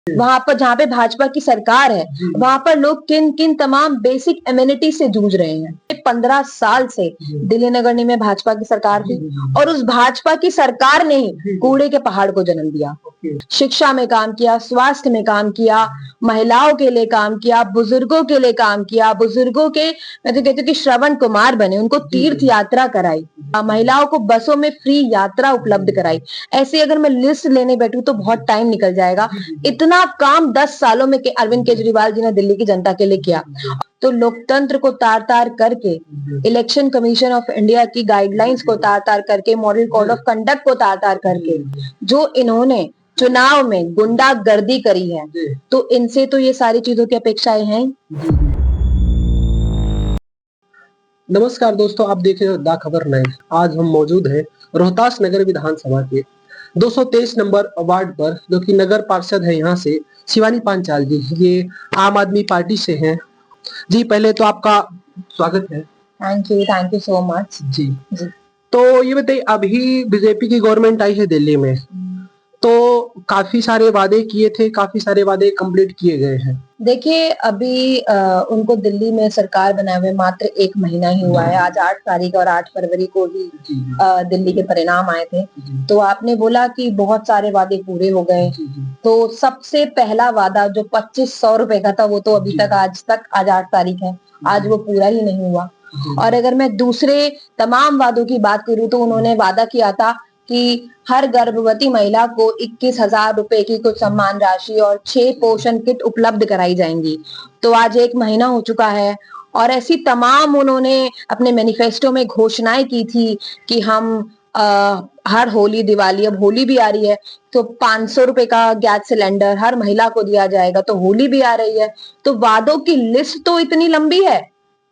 वहां पर जहाँ पे भाजपा की सरकार है, वहां पर लोग किन किन तमाम बेसिक एमिनिटी से जूझ रहे हैं। 15 साल से दिल्ली नगर निगम में भाजपा की सरकार थी और उस भाजपा की सरकार ने ही कूड़े के पहाड़ को जन्म दिया। शिक्षा में काम किया, स्वास्थ्य में काम किया, महिलाओं के लिए काम किया, बुजुर्गों के लिए काम किया, बुजुर्गों के मैं तो कहती हूँ कि श्रवण कुमार बने, उनको तीर्थ यात्रा कराई, महिलाओं को बसों में फ्री यात्रा उपलब्ध कराई। ऐसे अगर मैं लिस्ट लेने बैठूं तो बहुत टाइम निकल जाएगा। इतना काम 10 सालों में अरविंद केजरीवाल जी ने दिल्ली की जनता के लिए किया। तो लोकतंत्र को तार तार करके, इलेक्शन कमीशन ऑफ इंडिया की गाइडलाइंस को तार तार करके, मॉडल कोड ऑफ कंडक्ट को तार तार करके जो इन्होंने चुनाव में गुंडागर्दी करी है, तो इनसे तो ये सारी चीजों की अपेक्षाएं हैं। नमस्कार दोस्तों, आप देख रहे हो द खबर 9। आज हम मौजूद हैं रोहतास नगर विधानसभा के 223 नंबर वार्ड पर, जो कि नगर पार्षद है यहाँ से शिवानी पांचाल जी। ये आम आदमी पार्टी से हैं। जी, पहले तो आपका स्वागत है। थैंक यू सो मच जी। तो ये बताइए, अभी बीजेपी की गवर्नमेंट आई है दिल्ली में, तो काफी सारे वादे किए थे, काफी सारे वादे कंप्लीट किए गए हैं। देखिए, अभी उनको दिल्ली में सरकार बनाए हुए मात्र 1 महीना ही हुआ है। आज 8 तारीख और 8 फरवरी को ही दिल्ली के परिणाम आए थे। तो आपने बोला कि बहुत सारे वादे पूरे हो गए। तो सबसे पहला वादा जो 2500 रुपए का था, वो तो अभी तक आज 8 तारीख है, आज वो पूरा ही नहीं हुआ। और अगर मैं दूसरे तमाम वादों की बात करूं तो उन्होंने वादा किया था कि हर गर्भवती महिला को 21,000 रुपए की कुछ सम्मान राशि और 6 पोषण किट उपलब्ध कराई जाएंगी। तो आज 1 महीना हो चुका है और ऐसी तमाम उन्होंने अपने मैनिफेस्टो में घोषणाएं की थी कि हम हर होली, दिवाली, अब होली भी आ रही है तो 500 रुपए का गैस सिलेंडर हर महिला को दिया जाएगा। तो होली भी आ रही है, तो वादों की लिस्ट तो इतनी लंबी है,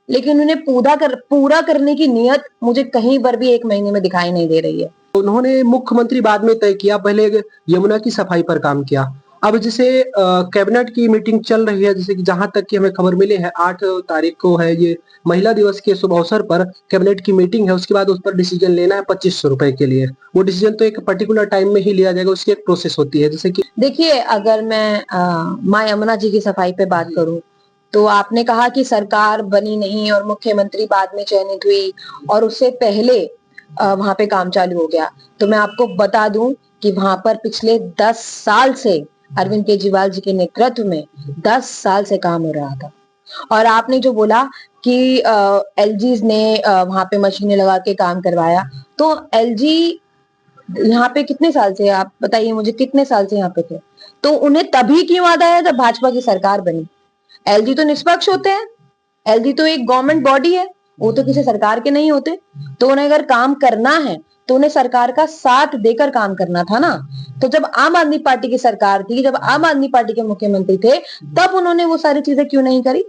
लेकिन उन्हें पूरा करने की नियत मुझे कहीं पर भी 1 महीने में दिखाई नहीं दे रही है। उन्होंने मुख्यमंत्री बाद में तय किया, पहले यमुना की सफाई पर काम किया। अब जैसे कैबिनेट की मीटिंग चल रही है, जैसे कि जहां तक की हमें खबर मिली है 8 तारीख को है ये महिला दिवस के शुभ अवसर पर कैबिनेट की मीटिंग है। उसके बाद उस पर डिसीजन लेना है 2500 रुपए के लिए। वो डिसीजन तो एक पर्टिकुलर टाइम में ही लिया जाएगा, उसकी एक प्रोसेस होती है। जैसे कि देखिए, अगर मैं माँ यमुना जी की सफाई पे बात करूं तो आपने कहा कि सरकार बनी नहीं और मुख्यमंत्री बाद में चयनित हुई और उससे पहले वहां पे काम चालू हो गया। तो मैं आपको बता दूं कि वहां पर पिछले 10 साल से अरविंद केजरीवाल जी के नेतृत्व में 10 साल से काम हो रहा था। और आपने जो बोला कि एलजी ने वहां पे मशीनें लगा के काम करवाया, तो एलजी यहाँ पे कितने साल से, आप बताइए मुझे, कितने साल से यहाँ पे थे? तो उन्हें तभी क्यों याद आया जब भाजपा की सरकार बनी? एलजी तो निष्पक्ष होते हैं, एलजी तो एक गवर्नमेंट बॉडी है, वो तो किसी सरकार के नहीं होते। तो उन्हें अगर काम करना है तो उन्हें सरकार का साथ देकर काम करना था ना। तो जब आम आदमी पार्टी की सरकार थी, जब आम आदमी पार्टी के मुख्यमंत्री थे, तब उन्होंने वो सारी चीजें क्यों नहीं करी?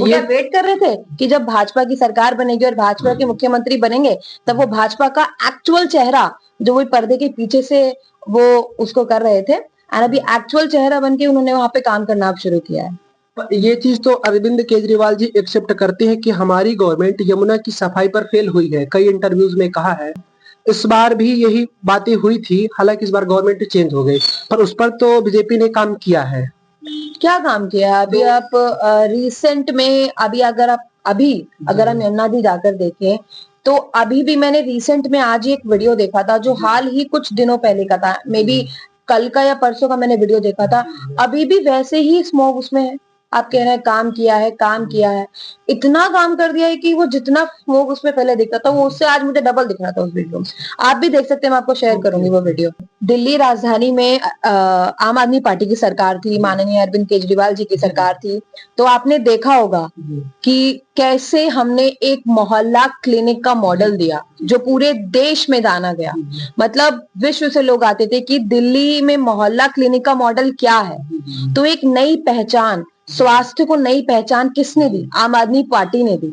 ये वेट कर रहे थे कि जब भाजपा की सरकार बनेगी और भाजपा के मुख्यमंत्री बनेंगे, तब वो भाजपा का एक्चुअल चेहरा जो वो पर्दे के पीछे से वो उसको कर रहे थे, और अभी एक्चुअल चेहरा बन के उन्होंने वहां पे काम करना अब शुरू किया है। ये चीज तो अरविंद केजरीवाल जी एक्सेप्ट करते हैं कि हमारी गवर्नमेंट यमुना की सफाई पर फेल हुई है। कई इंटरव्यूज में कहा है। इस बार भी यही बातें हुई थी, हालांकि इस बार गवर्नमेंट चेंज हो गई, पर उस पर तो बीजेपी ने काम किया है। क्या काम किया? अभी आप रिसेंट में अगर हम यमुना जी जाकर देखें तो अभी भी मैंने रिसेंट में आज ही एक वीडियो देखा था जो हाल ही कुछ दिनों पहले का था, मे बी कल का या परसों का मैंने वीडियो देखा था। अभी भी वैसे ही स्मोक उसमें है। आप कह रहे हैं काम किया है, काम किया है, इतना काम कर दिया है कि वो जितना स्मोक उसमें पहले दिखता था वो उससे आज मुझे डबल दिख रहा था उस वीडियो में। आप भी देख सकते हैं, मैं आपको शेयर करूंगी वो वीडियो। दिल्ली राजधानी में आम आदमी पार्टी की सरकार थी, माननीय अरविंद केजरीवाल जी की सरकार थी। तो आपने देखा होगा कि कैसे हमने एक मोहल्ला क्लिनिक का मॉडल दिया जो पूरे देश में जाना गया। मतलब विश्व से लोग आते थे कि दिल्ली में मोहल्ला क्लिनिक का मॉडल क्या है। तो एक नई पहचान, स्वास्थ्य को नई पहचान किसने दी? आम आदमी पार्टी ने दी।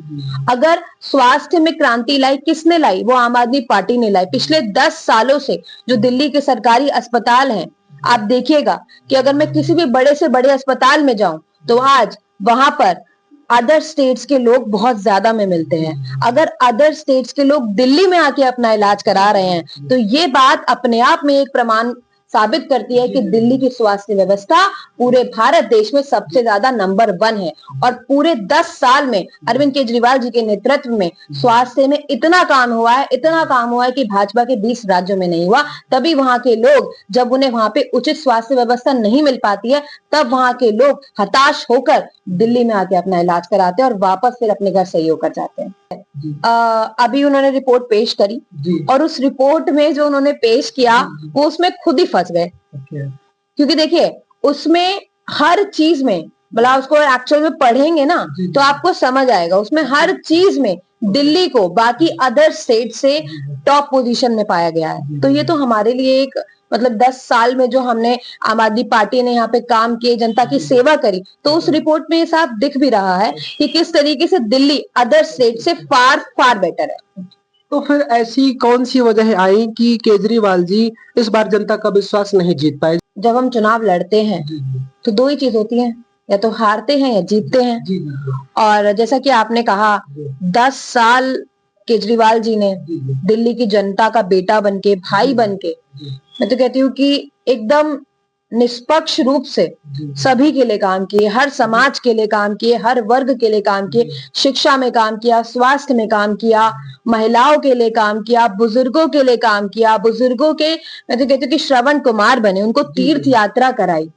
अगर स्वास्थ्य में क्रांति लाई, किसने लाई? वो आम आदमी पार्टी ने लाई। पिछले 10 सालों से जो दिल्ली के सरकारी अस्पताल हैं, आप देखिएगा कि अगर मैं किसी भी बड़े से बड़े अस्पताल में जाऊं तो आज वहां पर अदर स्टेट्स के लोग बहुत ज्यादा में मिलते हैं। अगर अदर स्टेट्स के लोग दिल्ली में आके अपना इलाज करा रहे हैं तो ये बात अपने आप में एक प्रमाण साबित करती है कि दिल्ली की स्वास्थ्य व्यवस्था पूरे भारत देश में सबसे ज्यादा नंबर 1 है। और पूरे 10 साल में अरविंद केजरीवाल जी के नेतृत्व में स्वास्थ्य में इतना काम हुआ है कि भाजपा के 20 राज्यों में नहीं हुआ। तभी वहां के लोग, जब उन्हें वहां पे उचित स्वास्थ्य व्यवस्था नहीं मिल पाती है, तब वहां के लोग हताश होकर दिल्ली में आके अपना इलाज कराते हैं और वापस फिर अपने घर सही होकर जाते हैं। अभी उन्होंने रिपोर्ट पेश करी और उस रिपोर्ट में जो उन्होंने पेश किया वो उसमें खुद ही फंस गए। क्योंकि देखिए उसमें हर चीज में, भला उसको एक्चुअल में पढ़ेंगे ना तो आपको समझ आएगा, उसमें हर चीज में दिल्ली को बाकी अदर स्टेट से टॉप पोजीशन में पाया गया है। तो ये तो हमारे लिए एक मतलब 10 साल में जो हमने आम आदमी पार्टी ने यहाँ पे काम किए, जनता की सेवा करी, तो उस रिपोर्ट में ये साफ दिख भी रहा है कि किस तरीके से दिल्ली अदर स्टेट से फार फार बेटर है। तो फिर ऐसी कौन सी वजह आई कि केजरीवाल जी इस बार जनता का विश्वास नहीं जीत पाए? जब हम चुनाव लड़ते हैं तो दो ही चीज होती है, या तो हारते हैं या जीतते हैं। और जैसा कि आपने कहा 10 साल केजरीवाल जी ने दिल्ली की जनता का बेटा बनके, भाई बनके, मैं तो कहती हूँ कि एकदम निष्पक्ष रूप से सभी के लिए काम किए, हर समाज के लिए काम किए, हर वर्ग के लिए काम किए, शिक्षा में काम किया, स्वास्थ्य में काम किया, महिलाओं के लिए काम किया, बुजुर्गों के लिए काम किया, बुजुर्गों के मैं तो कहती हूँ कि श्रवण कुमार बने, उनको तीर्थ यात्रा कराई,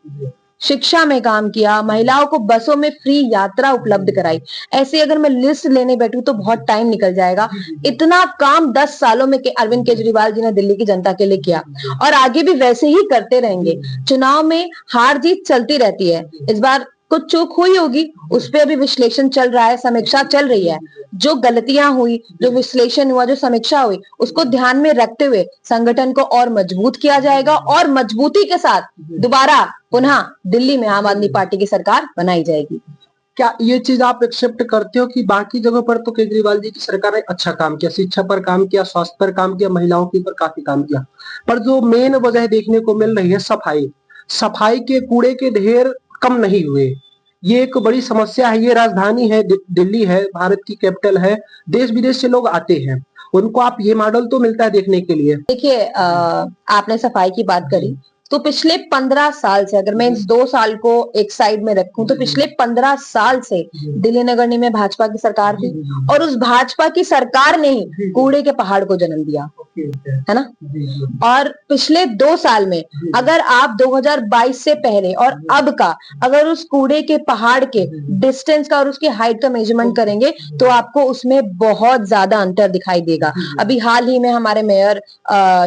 शिक्षा में काम किया, महिलाओं को बसों में फ्री यात्रा उपलब्ध कराई। ऐसे अगर मैं लिस्ट लेने बैठूं तो बहुत टाइम निकल जाएगा। इतना काम 10 सालों में अरविंद केजरीवाल जी ने दिल्ली की जनता के लिए किया और आगे भी वैसे ही करते रहेंगे। चुनाव में हार जीत चलती रहती है, इस बार कुछ चूक हुई होगी, उस पर अभी विश्लेषण चल रहा है, समीक्षा चल रही है। जो गलतियां हुई, जो विश्लेषण हुआ, जो समीक्षा हुई, उसको ध्यान में रखते हुए संगठन को और मजबूत किया जाएगा और मजबूती के साथ दोबारा पुनः दिल्ली में आम आदमी पार्टी की सरकार बनाई जाएगी। क्या ये चीज आप एक्सेप्ट करते हो कि बाकी जगहों पर तो केजरीवाल जी की सरकार ने अच्छा काम किया, शिक्षा पर काम किया, स्वास्थ्य पर काम किया, महिलाओं के ऊपर काफी काम किया, पर जो मेन वजह देखने को मिल रही है सफाई के कूड़े के ढेर कम नहीं हुए। ये एक बड़ी समस्या है। ये राजधानी है, दिल्ली है, भारत की कैपिटल है, देश विदेश से लोग आते हैं, उनको आप ये मॉडल तो मिलता है देखने के लिए। देखिए आपने सफाई की बात करी, तो पिछले 15 साल से, अगर मैं इस 2 साल को एक साइड में रखूं, तो पिछले 15 साल से दिल्ली नगर निगम में भाजपा की सरकार थी और उस भाजपा की सरकार ने ही कूड़े के पहाड़ को जन्म दिया, है ना। और पिछले 2 साल में अगर आप 2022 से पहले और अब का अगर उस कूड़े के पहाड़ के डिस्टेंस का और उसकी हाइट का मेजरमेंट करेंगे तो आपको उसमें बहुत ज्यादा अंतर दिखाई देगा। अभी हाल ही में हमारे मेयर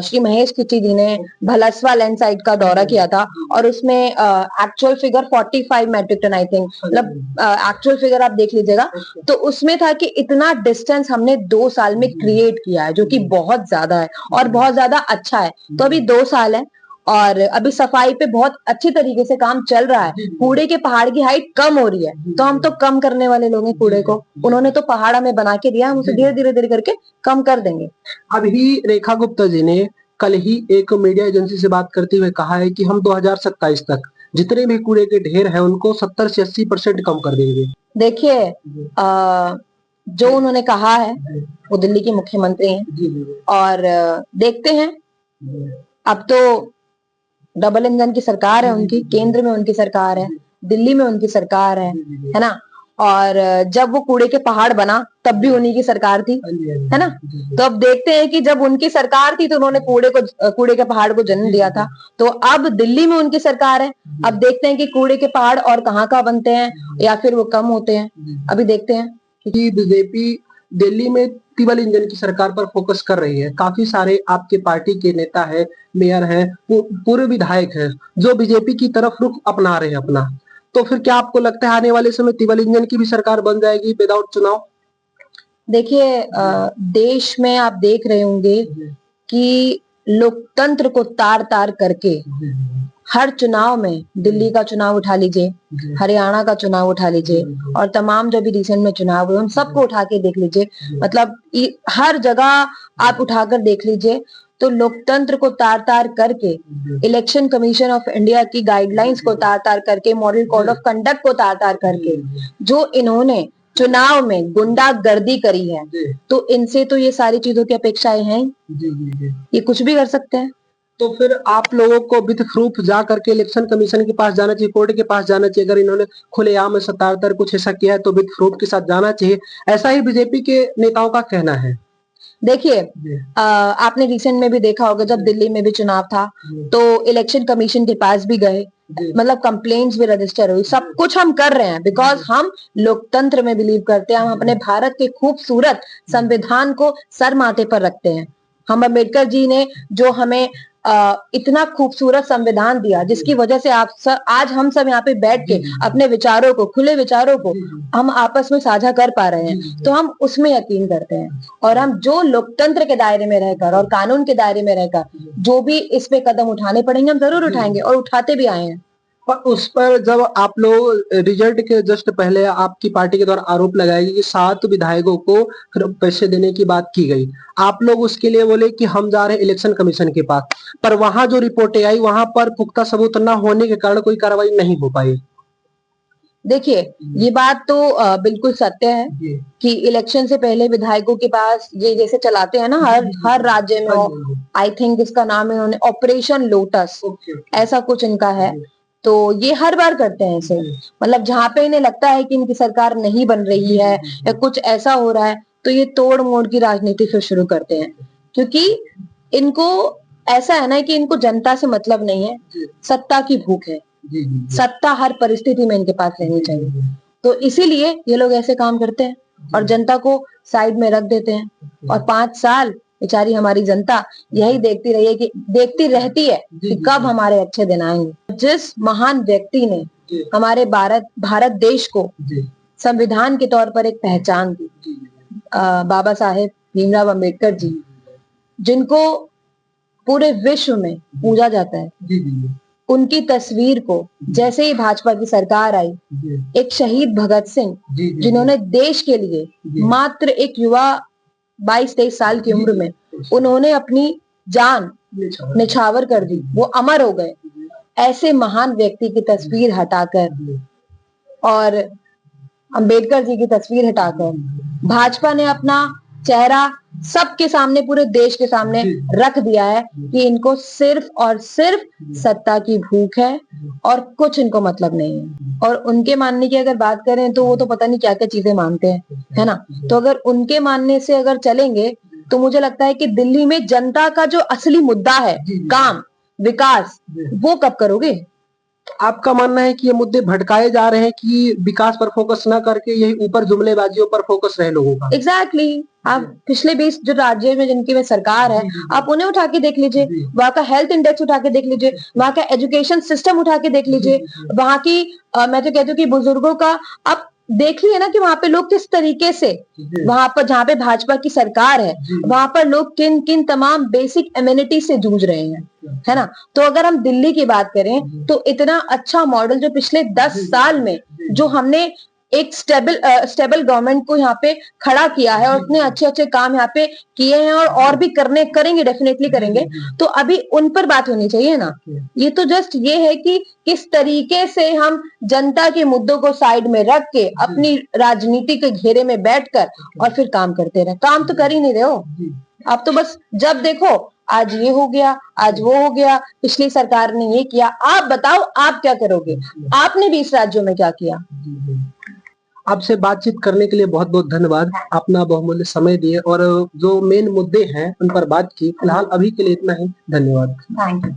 श्री महेश किची जी ने भलसवा लैंड साइड का दौरा किया था और उसमें actual figure 45 metric tonne, I think, मतलब एक्चुअल फिगर आप देख लीजिएगा, तो उसमें था कि इतना डिस्टेंस हमने 2 साल में क्रिएट किया है, जो कि बहुत ज्यादा है और बहुत ज्यादा अच्छा है। तो अभी 2 साल है और अभी सफाई पे बहुत अच्छी तरीके से काम चल रहा है। कूड़े के पहाड़ की हाइट कम हो रही है, तो हम तो कम करने वाले लोग हैं कूड़े को, उन्होंने तो पहाड़ हमें बना के दिया, हम उसे धीरे धीरे करके कम कर देंगे। अभी रेखा गुप्ता जी ने कल ही एक मीडिया एजेंसी से बात करते हुए कहा है कि हम 2027 तक जितने भी कूड़े के ढेर हैं उनको 70 से 80% कम कर देंगे। देखिए जो उन्होंने कहा है वो दिल्ली के मुख्यमंत्री हैं और देखते हैं, अब तो डबल इंजन की सरकार है उनकी, केंद्र में उनकी सरकार है, दिल्ली में उनकी सरकार है ना। और जब वो कूड़े के पहाड़ बना तब भी उन्हीं की सरकार थी, है ना। तो अब देखते हैं कि जब उनकी सरकार थी तो उन्होंने कूड़े के पहाड़ को जन्म दिया था, तो अब दिल्ली में उनकी सरकार है, अब देखते हैं कि कूड़े के पहाड़ और कहाँ बनते हैं या फिर वो कम होते हैं, अभी देखते हैं। कि बीजेपी दिल्ली में ट्रिपल इंजन की सरकार पर फोकस कर रही है, काफी सारे आपके पार्टी के नेता है, मेयर है, पूरे विधायक है जो बीजेपी की तरफ रुख अपना रहे हैं अपना, तो फिर क्या आपको लगता है आने वाले समय ट्रिपल इंजन की भी सरकार बन जाएगी विदाउट चुनाव? देखिए देश में आप देख रहे होंगे कि लोकतंत्र को तार तार करके हर चुनाव में, दिल्ली का चुनाव उठा लीजिए, हरियाणा का चुनाव उठा लीजिए और तमाम जो भी रिसेंट में चुनाव हुए उन सबको उठा के देख लीजिए, मतलब हर जगह आप उठाकर देख लीजिए, तो लोकतंत्र को तार तार करके, इलेक्शन कमीशन ऑफ इंडिया की गाइडलाइंस को तार तार करके, मॉडल कोड ऑफ कंडक्ट को तार तार करके जो इन्होंने चुनाव में गुंडागर्दी करी है, तो इनसे तो ये सारी चीजों की अपेक्षाएं हैं, ये कुछ भी कर सकते हैं। तो फिर आप लोगों को विद प्रूफ जा करके इलेक्शन कमीशन के पास जाना चाहिए, कोर्ट के पास जाना चाहिए। अगर इन्होंने खुलेआम सत्तातर कुछ ऐसा किया है तो विद प्रूफ के साथ जाना चाहिए, ऐसा ही बीजेपी के नेताओं का कहना है। देखिए, आपने रिसेंट में भी देखा होगा जब दिल्ली में भी चुनाव था तो इलेक्शन कमीशन के पास भी गए, मतलब कंप्लेंट्स भी रजिस्टर हुई, सब कुछ हम कर रहे हैं बिकॉज हम लोकतंत्र में बिलीव करते हैं। हम अपने भारत के खूबसूरत संविधान को सर माथे पर रखते हैं। हम अम्बेडकर जी ने जो हमें इतना खूबसूरत संविधान दिया जिसकी वजह से आज हम सब यहाँ पे बैठ के अपने विचारों को, खुले विचारों को हम आपस में साझा कर पा रहे हैं, तो हम उसमें यकीन करते हैं। और हम जो लोकतंत्र के दायरे में रहकर और कानून के दायरे में रहकर जो भी इस पे कदम उठाने पड़ेंगे हम जरूर उठाएंगे और उठाते भी आए हैं। पर उस पर जब आप लोग रिजल्ट के जस्ट पहले आपकी पार्टी के द्वारा आरोप लगाया कि 7 विधायकों को फिर पैसे देने की बात की गई, आप लोग उसके लिए बोले कि हम जा रहे हैं इलेक्शन कमीशन के पास, पर वहां जो रिपोर्टें आई वहां पर पुख्ता सबूत न होने के कारण कोई कार्रवाई नहीं हो पाई। देखिए, ये बात तो बिल्कुल सत्य है कि इलेक्शन से पहले विधायकों के पास ये जैसे चलाते हैं ना हर राज्य में, आई थिंक इसका नाम है उन्होंने ऑपरेशन लोटस, ऐसा कुछ इनका है। तो ये हर बार करते हैं इसे, मतलब जहां पे इन्हें लगता है कि इनकी सरकार नहीं बन रही है या कुछ ऐसा हो रहा है तो ये तोड़ मोड़ की राजनीति फिर शुरू करते हैं, क्योंकि इनको ऐसा है ना कि इनको जनता से मतलब नहीं है, सत्ता की भूख है। सत्ता हर परिस्थिति में इनके पास रहनी चाहिए, तो इसीलिए ये लोग ऐसे काम करते हैं और जनता को साइड में रख देते हैं। और 5 साल बेचारी हमारी जनता यही देखती रहती है कि कब हमारे अच्छे दिन आएंगे। जिस महान व्यक्ति ने हमारे भारत देश को संविधान के तौर पर एक पहचान दी, बाबा साहेब भीमराव अम्बेडकर जी, जिनको पूरे विश्व में पूजा जाता है, उनकी तस्वीर को जैसे ही भाजपा की सरकार आई, एक शहीद भगत सिंह जिन्होंने देश के लिए मात्र एक युवा 22-23 साल की उम्र में उन्होंने अपनी जान निछावर कर दी, वो अमर हो गए। ऐसे महान व्यक्ति की तस्वीर हटाकर और अंबेडकर जी की तस्वीर हटाकर भाजपा ने अपना चेहरा सबके सामने, पूरे देश के सामने रख दिया है कि इनको सिर्फ और सिर्फ सत्ता की भूख है और कुछ इनको मतलब नहीं है। और उनके मानने की अगर बात करें तो वो तो पता नहीं क्या क्या चीजें मानते हैं, है ना। तो अगर उनके मानने से अगर चलेंगे तो मुझे लगता है कि दिल्ली में जनता का जो असली मुद्दा है, काम, विकास, वो कब करोगे। आपका मानना है कि ये मुद्दे भटकाए जा रहे हैं कि विकास पर फोकस न करके यही ऊपर जुमलेबाजियों पर फोकस रहे लोगों का। एग्जैक्टली आप पिछले 20 जो राज्य में जिनकी में सरकार है, आप उन्हें उठा के देख लीजिए, वहाँ का हेल्थ इंडेक्स उठा के देख लीजिए, वहाँ का एजुकेशन सिस्टम उठा के देख लीजिए, वहाँ की मैं तो कहती हूँ कि बुजुर्गों का आप देखिए ना कि वहां पे लोग किस तरीके से, वहां पर जहाँ पे भाजपा की सरकार है वहां पर लोग किन किन तमाम बेसिक एमिनिटी से जूझ रहे हैं, है ना। तो अगर हम दिल्ली की बात करें तो इतना अच्छा मॉडल जो पिछले 10 साल में जो हमने एक स्टेबल गवर्नमेंट को यहाँ पे खड़ा किया है और इतने अच्छे अच्छे काम यहाँ पे किए हैं और भी करेंगे, डेफिनेटली करेंगे, तो अभी उन पर बात होनी चाहिए ना। ये तो जस्ट ये है कि किस तरीके से हम जनता के मुद्दों को साइड में रख के अपनी राजनीति के घेरे में बैठकर और फिर काम करते रहे। काम तो कर ही नहीं रहे हो आप, तो बस जब देखो आज ये हो गया, आज वो हो गया, पिछली सरकार ने ये किया, आप बताओ आप क्या करोगे। आपने 20 राज्यों में क्या किया। आपसे बातचीत करने के लिए बहुत बहुत धन्यवाद। अपना बहुमूल्य समय दिए और जो मेन मुद्दे हैं उन पर बात की। फिलहाल अभी के लिए इतना ही, धन्यवाद। Thank you.